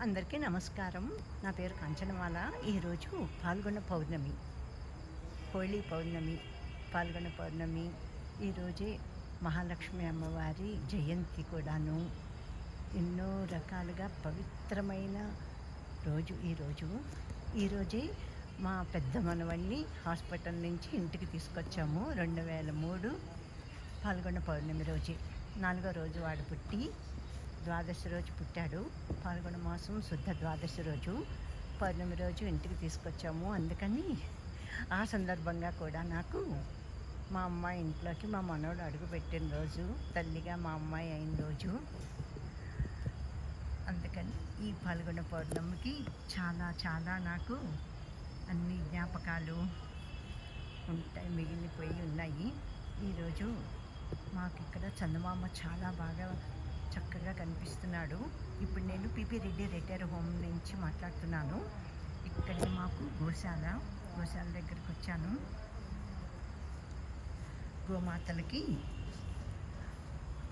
అందరికీ నమస్కారం. నా పేరు కాంచనమాల. ఈరోజు పాల్గొన్న పౌర్ణమి, హోళీ పౌర్ణమి, పాల్గొన్న పౌర్ణమి. ఈరోజే మహాలక్ష్మి అమ్మవారి జయంతి కూడాను. ఎన్నో రకాలుగా పవిత్రమైన రోజు ఈరోజే మా పెద్ద మనవణ్ణి హాస్పిటల్ నుంచి ఇంటికి తీసుకొచ్చాము. 2003 పాల్గొన్న పౌర్ణమి రోజే. 4వ రోజు వాడు పుట్టి ద్వాదశి రోజు పుట్టాడు. పాల్గొన మాసం శుద్ధ ద్వాదశి రోజు, పౌర్ణమి రోజు ఇంటికి తీసుకొచ్చాము. అందుకని ఆ సందర్భంగా కూడా నాకు మా అమ్మాయి ఇంట్లోకి మా మనవడు అడుగు పెట్టిన రోజు, తల్లిగా మా అమ్మాయి అయిన రోజు. అందుకని ఈ పాల్గొన పౌర్ణమికి చాలా నాకు అన్ని జ్ఞాపకాలు ఉంటాయి, మిగిలిపోయి ఉన్నాయి. ఈరోజు మాకు ఇక్కడ చందమామ చాలా బాగా చక్కగా కనిపిస్తున్నాడు. ఇప్పుడు నేను పిపి రెడ్డి రిటైర్ హోమ్ నుంచి మాట్లాడుతున్నాను. ఇక్కడే మాకు గోశాల దగ్గరికి వచ్చాను. గోమాతలకి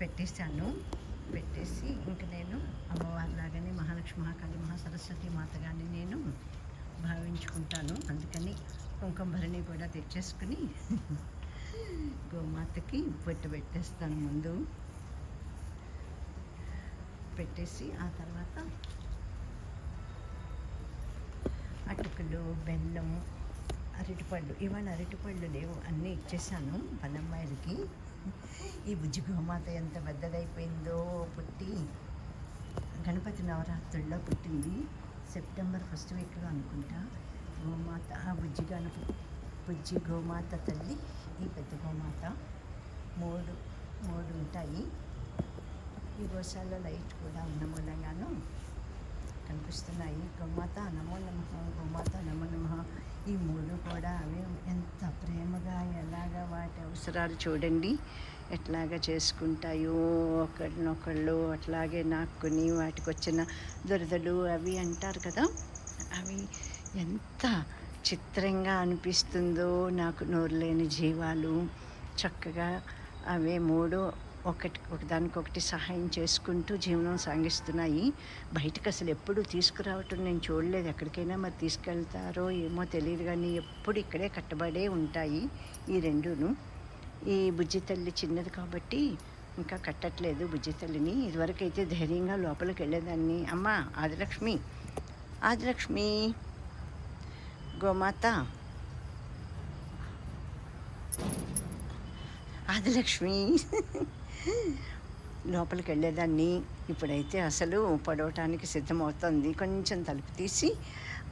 పెట్టేసి ఇంక నేను అమ్మవారిలాగానే మహాలక్ష్మి, మహాకాళి, మహాసరస్వతి మాతగానే నేను భావించుకుంటాను. అందుకని కుంకుమ భరణి కూడా తెచ్చేసుకుని గోమాతకి బొట్టు పెట్టేస్తాను. ముందు పెట్టేసి ఆ తర్వాత అటుకులు, బెల్లం, అరటిపళ్ళు. ఇవాళ అరటిపళ్ళు లేవు, అన్నీ ఇచ్చేసాను పనమ్మాయిలకి. ఈ బుజ్జి గోమాత ఎంత పెద్దదైపోయిందో. పుట్టి గణపతి నవరాత్రుల్లో పుట్టింది. సెప్టెంబర్ 1st వీక్లో అనుకుంటా. గోమాత, ఆ బుజ్జి గోమాత తల్లి, ఈ పెద్ద గోమాత. మూడు ఉంటాయి. ఈ గోశాలలో లైట్ కూడా ఉన్న మూలంగాను కనిపిస్తున్నాయి. గోమాత నమో నమః, గోమాత నమో నమః. ఈ మూడు కూడా అవి ఎంత ప్రేమగా, ఎలాగా వాటి అవసరాలు చూడండి ఎట్లాగా చేసుకుంటాయో. ఒకళ్ళనొకళ్ళు అట్లాగే నాక్కుని వాటికి వచ్చిన దురదలు అవి అంటారు కదా, అవి ఎంత చిత్రంగా అనిపిస్తుందో నాకు. నోరు లేని జీవాలు చక్కగా అవే మూడు ఒకదానికొకటి సహాయం చేసుకుంటూ జీవనం సాగిస్తున్నాయి. బయటకు అసలు ఎప్పుడు తీసుకురావటం నేను చూడలేదు. ఎక్కడికైనా మరి తీసుకెళ్తారో ఏమో తెలియదు, కానీ ఎప్పుడు ఇక్కడే కట్టబడే ఉంటాయి ఈ రెండును. ఈ బుజ్జి తల్లి చిన్నది కాబట్టి ఇంకా కట్టట్లేదు బుజ్జి తల్లిని. ఇదివరకు అయితే ధైర్యంగా లోపలికి వెళ్ళేదాన్ని. అమ్మ ఆదిలక్ష్మి గోమాత, ఆదిలక్ష్మి లోపలికి వెళ్ళేదాన్ని. ఇప్పుడైతే అసలు పడవటానికి సిద్ధమవుతుంది. కొంచెం తలుపు తీసి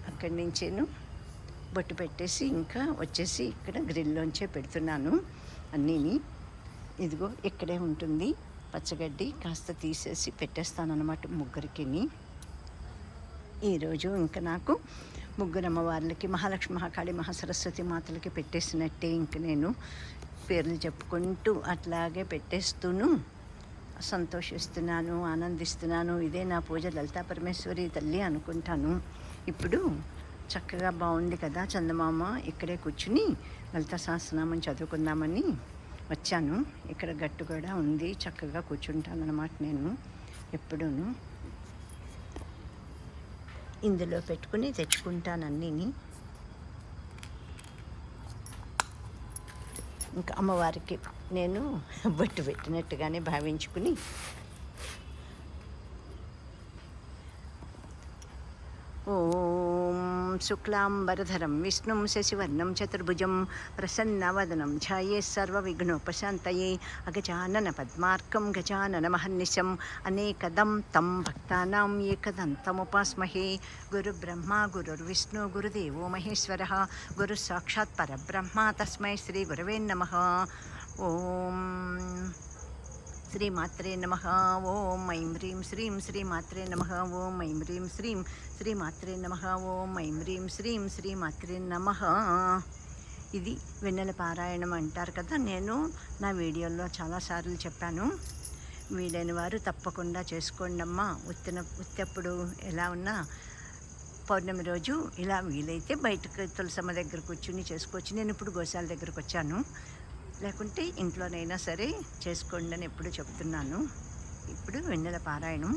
అక్కడి నుంచేను బొట్టు పెట్టేసి ఇంకా వచ్చేసి ఇక్కడ గ్రిల్లోంచే పెడుతున్నాను అన్నీని. ఇదిగో ఇక్కడే ఉంటుంది. పచ్చగడ్డి కాస్త తీసేసి పెట్టేస్తానన్నమాట ముగ్గురికి. ఈరోజు ఇంకా నాకు ముగ్గురు అమ్మవార్లకి, మహాలక్ష్మి, మహాకాళి, మహాసరస్వతి మాతలకి పెట్టేసినట్టే. ఇంక నేను పేర్లు చెప్పుకుంటూ అట్లాగే పెట్టేస్తూను సంతోషిస్తున్నాను, ఆనందిస్తున్నాను. ఇదే నా పూజ. లలితా పరమేశ్వరి తల్లి అనుకుంటాను. ఇప్పుడు చక్కగా బాగుంది కదా చందమామ. ఇక్కడే కూర్చుని లలితా సహస్రనామం చదువుకుందామని వచ్చాను. ఇక్కడ గట్టు కూడా ఉంది, చక్కగా కూర్చుంటాను అన్నమాట. నేను ఎప్పుడూను ఇందులో పెట్టుకుని తెచ్చుకుంటాను అన్నీని. ఇంకా అమ్మవారికి నేను బొట్టు పెట్టినట్టుగానే భావించుకుని ఓం శుక్లాంబరధరం విష్ణుం శశివర్ణం చతుర్భుజం ప్రసన్నవదనం ఛాయే సర్వవిఘ్నోపశాంతయే అగజానన పద్మార్కం గజానన మహర్నిశం అనేకదం తం భక్తానాం ఏకదంతముపాస్మహే. గురుబ్రహ్మ గురుర్విష్ణు గురుదేవో మహేశ్వరః గురు సాక్షాత్ పరబ్రహ్మ తస్మై శ్రీ గురవే నమః. ఓం శ్రీమాత్రే నమః. ఓం ఐం హ్రీం శ్రీం శ్రీమాత్రే నమః. ఓం ఐం హ్రీం శ్రీం శ్రీమాత్రే నమః. ఓం ఐం హ్రీం శ్రీం శ్రీమాత్రే నమః. ఇది వెన్నెల పారాయణం అంటారు కదా. నేను నా వీడియోలో చాలాసార్లు చెప్పాను. వీలైన వారు తప్పకుండా చేసుకోండి అమ్మా. ఉత్తప్పుడు ఎలా ఉన్నా పౌర్ణమి రోజు ఇలా వీలైతే బయటకు తులసమ్మ దగ్గర కూర్చుని చేసుకోవచ్చు. నేను ఇప్పుడు గోశాల దగ్గరకు వచ్చాను. లేకుంటే ఇంట్లోనైనా సరే చేసుకోండి అని ఎప్పుడు చెప్తున్నాను. ఇప్పుడు వెన్నెల పారాయణం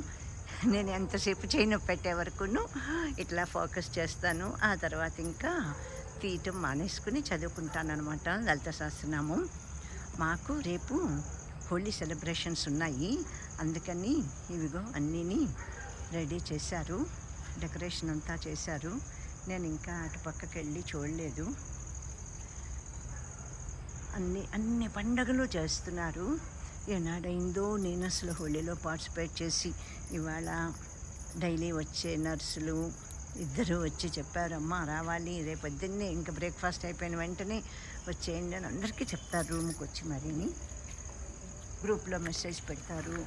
నేను ఎంతసేపు చేయి నొప్పి పెట్టే వరకును ఇట్లా ఫోకస్ చేస్తాను. ఆ తర్వాత ఇంకా తీయటం మానేసుకుని చదువుకుంటానమాట లలిత సహస్రనామం. మాకు రేపు హోలీ సెలబ్రేషన్స్ ఉన్నాయి, అందుకని ఇవిగో అన్నీని రెడీ చేశారు, డెకరేషన్ అంతా చేశారు. నేను ఇంకా అటు పక్కకి వెళ్ళి చూడలేదు. అన్ని పండగలు చేస్తున్నారు. ఏనాడైందో నేను అసలు హోలీలో పార్టిసిపేట్ చేసి. ఇవాళ డైలీ వచ్చే నర్సులు ఇద్దరు వచ్చి చెప్పారు, అమ్మ రావాలి రేపు పొద్దున్నే ఇంకా బ్రేక్ఫాస్ట్ అయిపోయిన వెంటనే వచ్చేయండి అని అందరికీ చెప్తారు. రూమ్కి వచ్చి మరిని గ్రూప్లో మెసేజ్ పెడతారు.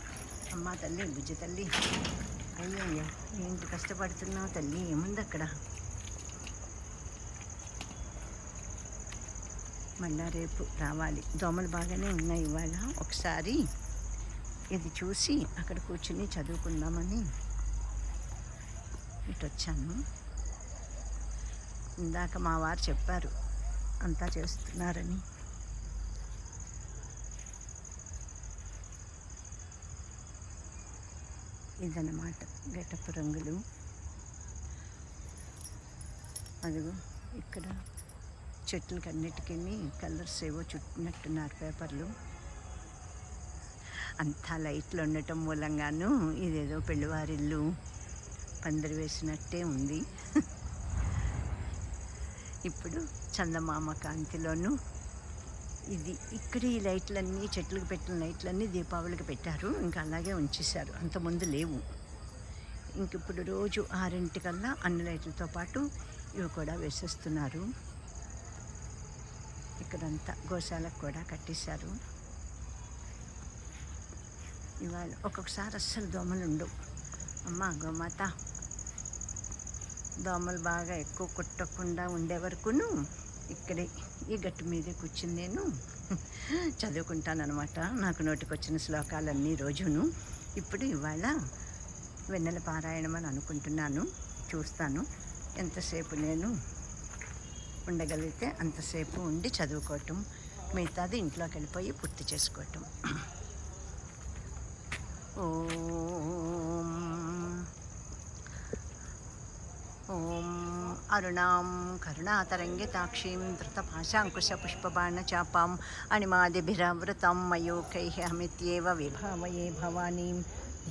అమ్మ తల్లి, బుజ్జ తల్లి, అయ్యయ్యో ఏంటి కష్టపడుతున్నావు తల్లి, ఏముంది అక్కడ. మళ్ళా రేపు రావాలి. దోమలు బాగానే ఉన్నాయి. ఇవాళ ఒకసారి ఇది చూసి అక్కడ కూర్చుని చదువుకుందామని ఇటు వచ్చాను. ఇందాక మా వారు చెప్పారు అంతా చేస్తున్నారని. ఇదన్నమాట గెటప్ రంగులు. అదిగో ఇక్కడ చెట్లకి అన్నిటికీ కలర్స్ ఏవో చుట్టినట్టున్నారు పేపర్లు. అంతా లైట్లు ఉండటం మూలంగాను ఇదేదో పెళ్ళివారిల్లు పందిరి వేసినట్టే ఉంది. ఇప్పుడు చందమామ కాంతిలోను ఇది ఇక్కడ ఈ లైట్లన్నీ, చెట్లకు పెట్టిన లైట్లన్నీ దీపావళికి పెట్టారు, ఇంకా అలాగే ఉంచేశారు. అంతకుముందు లేవు. ఇంక ఇప్పుడు రోజు 6 అన్ని లైట్లతో పాటు ఇవి కూడా వేసేస్తున్నారు. ఇక్కడంతా గోశాలకు కూడా కట్టేశారు. ఇవాళ ఒక్కొక్కసారి అస్సలు దోమలు ఉండవు. అమ్మ గోమాత, దోమలు బాగా ఎక్కువ కుట్టకుండా ఉండే వరకును ఇక్కడే ఈ గట్టు మీదే కూర్చుని నేను చదువుకుంటానమాట. నాకు నోటికొచ్చిన శ్లోకాలన్నీ రోజును. ఇప్పుడు ఇవాళ వెన్నెల పారాయణం అని అనుకుంటున్నాను. చూస్తాను ఎంతసేపు నేను ఉండగలిగితే అంతసేపు ఉండి చదువుకోవటం, మిగతాది ఇంట్లోకి వెళ్ళిపోయి పూర్తి చేసుకోవటం. ఓం అరుణాం కరుణాతరంగితాక్షీం ధృతపాశాంకుశపుష్పబాణచాపాం అణిమాదిభిరావృతాం మయూఖైః అమిత్యేవ విభావయే భవానీం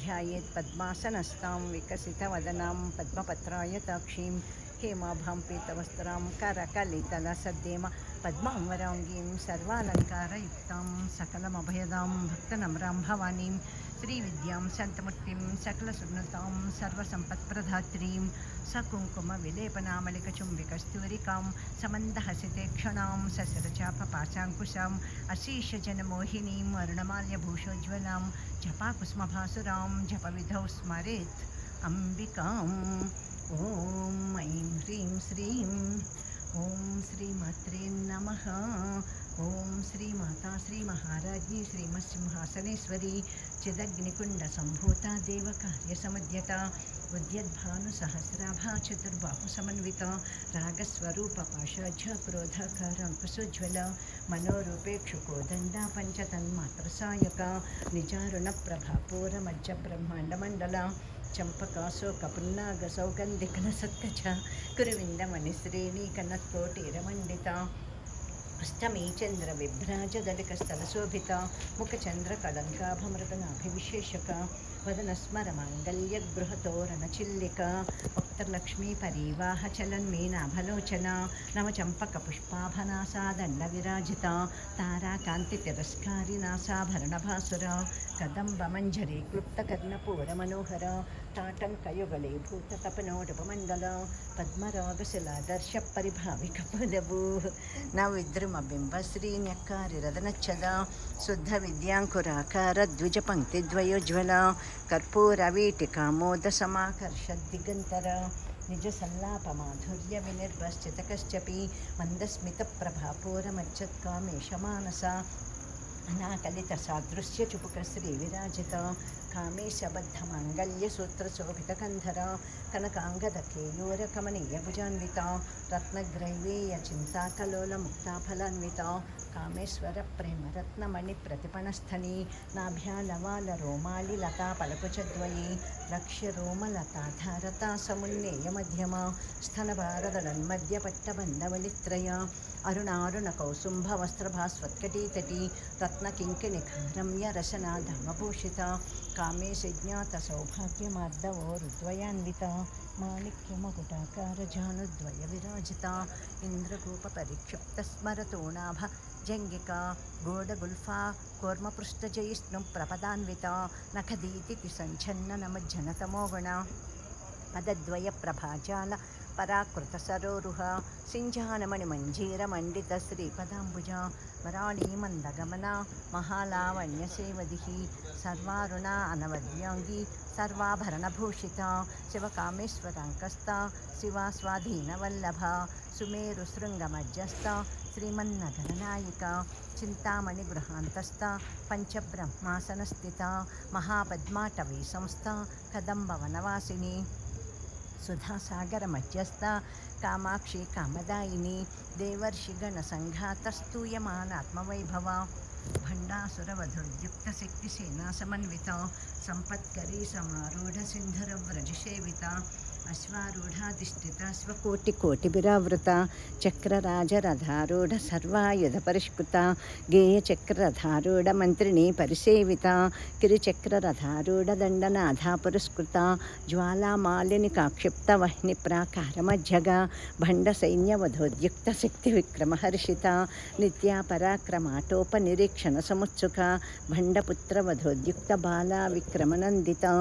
ధ్యాయేత్ పద్మాసనస్తాం వికసితవదనాం పద్మపత్రాయతాక్షీం హేమాభాం పీతవస్త్రాం కరకలితలసద్దేమ పద్మాంవరాంగీం సర్వాలంకారయుక్తాం సకలమభయదాం భక్తనమ్రాం భవానీం శ్రీవిద్యాం శాంతమూర్తిం సకలసున్నతాం సర్వసంపత్ప్రదాత్రీం సకుంకుమ విలేపనామలికచుంబికస్తూరికాం సమందహసితే క్షణాం సశరచాపపాశాంకుశాం అశేషజనమోహినీం అరుణమాల్యభూషోజ్వలాం జపాకుస్మభాసురాం జపవిధౌ స్మరేత్ అంబికాం. ఓం ఐం హ్రీం శ్రీం ఓం శ్రీమాత్రే నమః. ఓం శ్రీమాతా శ్రీమహారాజ్ఞి శ్రీమత్సింహాసనేశ్వరి చిదగ్నికుండ సంభూత దేవకార్యసమధ్యత ఉద్యద్భానుసహస్రాభా చతుర్బాహు సమన్విత రాగస్వరూప పాశాఢ్య క్రోధకారాంకుశోజ్వల మనోరూపేక్షుకోదండ పంచతన్మాత్రసాయక నిజారుణ ప్రభాపూరమజ్జ బ్రహ్మాండమండల చంపకాశోకపున్నాగ సౌగంధికన సత్కచ కురువిందమణిశ్రేణీకనత్కోటీరమండిత అష్టమీ చంద్ర విభ్రాజదలికస్థలశోభిత ముఖచంద్రకళంకాభమృతనాభివిశేషక వదనస్మరమాంగల్యగృహతోరణచిల్లిక వక్తలక్ష్మీ పరీవాహ చలన్మీనాభలోచన నవచంపకపుష్పాభనాసాదండ విరాజిత తారాకాంతి తిరస్కారినాసాభరణభాసుర కదంబమంజరీ క్లుప్తకర్ణపూరమనోహర తాటంకయుగళే భూతతపనోటపమండల పద్మరాగశిలాదర్శ పరిభావిక పదవు నవిద్రుమబింబ శ్రీన్యక్కారిరదనచ్చద శుద్ధ విద్యాంకురాకార ద్విజపంక్తిద్వయోజ్వల కర్పూరవీటికామోద సమాకర్షద్దిగంతర నిజ సల్లాప మాధుర్య వినిర్భశ్చితకశ్చపి మందస్మిత ప్రభాపూరమచ్చత్కామేష మానస अनाकलितसादृश्यचुपुकश्रीविराजित कामेशबद्धमाङ्गल्यसूत्रशोभितकन्धर कनकाङ्गदकेयूरकमनीयभुजान्विता रत्नग्रैवेयचिन्ताकलोलमुक्ताफलान्विता कामेश्वरप्रेमरत्नमणिप्रतिपणस्थनी नाभ्यानवालरोमालिलतापलकुचद्वयी लक्ष्यरोमलताधारता समुन्नेयमध्यमा स्तनभारदलन्मध्यपट्टबन्धवलित्रया अरुणारुणकौसुम्भवस्त्रभास्वत्कटीतटी रत्नकिङ्किणिखारम्यरशनाधामभूषिता कामेशज्ञातसौभाग्यमार्दवोरुद्वयान्विता माणिक्यमकुटाकारजानुद्वयविराजिता इन्द्रकूपपरिक्षिप्तस्मरतोणाभ जङ्गिका गोडगुल्फा कूर्मपृष्ठजयिष्णुप्रपदान्विता नखदीतिसञ्छन्ननमज्जनतमोगुणा पदद्वयप्रभाजाल पराकृतसरोरुह सिञ्जानमणिमञ्जीरमण्डितश्रीपदाम्बुजा वराळीमन्दगमना महालावण्यसेवदिः सर्वारुणा अनवद्याङ्गी सर्वाभरणभूषिता शिवकामेश्वराङ्कस्ता शिवा स्वाधीनवल्लभा सुमेरुशृङ्गमध्यस्था श्रीमन्नगरनायिका चिन्तामणिगृहान्तस्था पञ्चब्रह्मासनस्थिता महापद्माटवी संस्था कदम्बवनवासिनी सुधासागरमध्यस्था कामाक्षी कामदायिनी देवर्षिगणसङ्घातस्तूयमानात्मवैभवा भण्डासुरवधुर्युक्तशक्तिसेनासमन्विता सम्पत्करी समारूढसिन्धुरव्रजसेविता अश्वारूढाधिष्ठिता स्वकोटिकोटिभिरावृता चक्रराजरथारूढ सर्वायुधपरिष्कृता गेयचक्ररथारूढमन्त्रिणी परिसेविता किरिचक्ररथारूढदण्डनाथा पुरस्कृता ज्वालामालिनिकाक्षिप्तवह्निप्राकारमज्जगा भण्डसैन्यवधोद्युक्तशक्तिविक्रमहर्षिता नित्या पराक्रमाटोपनिरीक्षणसमुत्सुका भण्डपुत्रवधोद्युक्तबाला विक्रमनन्दिता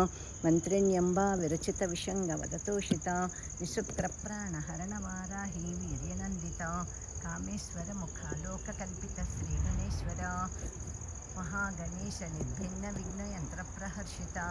मन्त्रिण्यम्बा विरचितविषङ्गवदतोषिता विशुक्रप्राणहरणवाराही वीर्यनन्दिता कामेश्वरमुखालोककल्पितश्रीगणेश्वरा महागणेशनिर्भिन्नविघ्नयन्त्रप्रहर्षिता